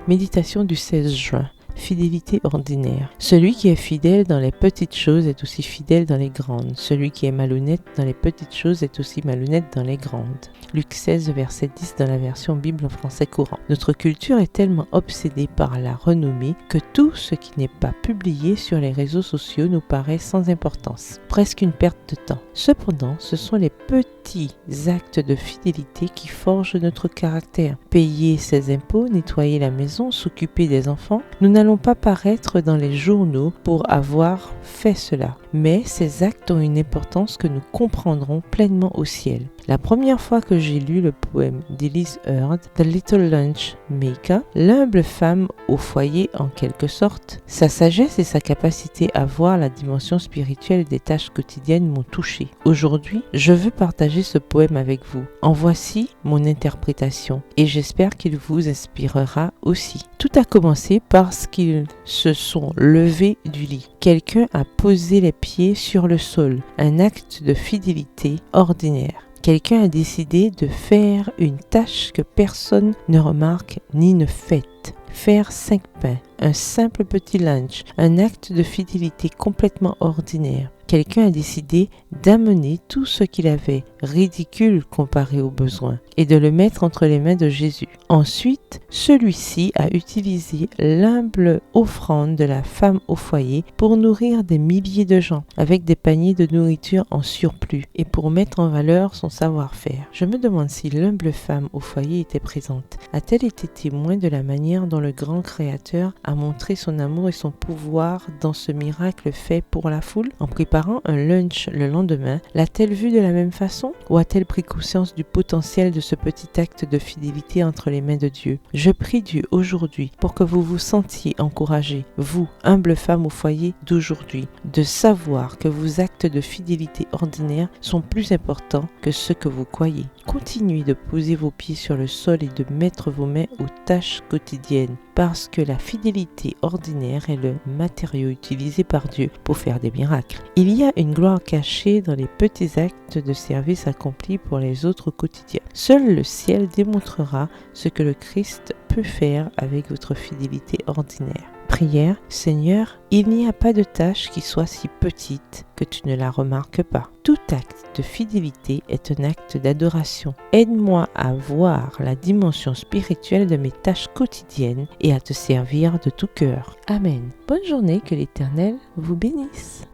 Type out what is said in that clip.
Méditation du 16 juin. Fidélité ordinaire. Celui qui est fidèle dans les petites choses est aussi fidèle dans les grandes. Celui qui est malhonnête dans les petites choses est aussi malhonnête dans les grandes. Luc 16, verset 10 dans la version Bible en français courant. Notre culture est tellement obsédée par la renommée que tout ce qui n'est pas publié sur les réseaux sociaux nous paraît sans importance, presque une perte de temps. Cependant, ce sont les petits actes de fidélité qui forgent notre caractère. Payer ses impôts, nettoyer la maison, s'occuper des enfants, nous n'allons pas paraître dans les journaux pour avoir fait cela. Mais ces actes ont une importance que nous comprendrons pleinement au ciel. La première fois que j'ai lu le poème d'Elise Heard, The Little Lunch Maker, l'humble femme au foyer en quelque sorte, sa sagesse et sa capacité à voir la dimension spirituelle des tâches quotidiennes m'ont touché. Aujourd'hui, je veux partager ce poème avec vous. En voici mon interprétation et j'espère qu'il vous inspirera aussi. Tout a commencé parce qu'ils se sont levés du lit. Quelqu'un a posé les pieds sur le sol, un acte de fidélité ordinaire. Quelqu'un a décidé de faire une tâche que personne ne remarque ni ne fête. Faire 5 pains, un simple petit lunch, un acte de fidélité complètement ordinaire. Quelqu'un a décidé d'amener tout ce qu'il avait, ridicule comparé aux besoins, et de le mettre entre les mains de Jésus. Ensuite, celui-ci a utilisé l'humble offrande de la femme au foyer pour nourrir des milliers de gens avec des paniers de nourriture en surplus et pour mettre en valeur son savoir-faire. Je me demande si l'humble femme au foyer était présente. A-t-elle été témoin de la manière dont le grand Créateur a montré son amour et son pouvoir dans ce miracle fait pour la foule? En préparant un lunch le lendemain, l'a-t-elle vu de la même façon ou a-t-elle pris conscience du potentiel de ce petit acte de fidélité entre les mains de Dieu? Je prie Dieu aujourd'hui pour que vous vous sentiez encouragés, vous, humble femme au foyer d'aujourd'hui, de savoir que vos actes de fidélité ordinaires sont plus importants que ce que vous croyez. Continuez de poser vos pieds sur le sol et de mettre vos mains aux tâches quotidiennes parce que la fidélité ordinaire est le matériau utilisé par Dieu pour faire des miracles. Il y a une gloire cachée dans les petits actes de service accomplis pour les autres au quotidien. Seul le ciel démontrera ce que le Christ peut faire avec votre fidélité ordinaire. Prière, Seigneur, il n'y a pas de tâche qui soit si petite que tu ne la remarques pas. Tout acte de fidélité est un acte d'adoration. Aide-moi à voir la dimension spirituelle de mes tâches quotidiennes et à te servir de tout cœur. Amen. Bonne journée, que l'Éternel vous bénisse.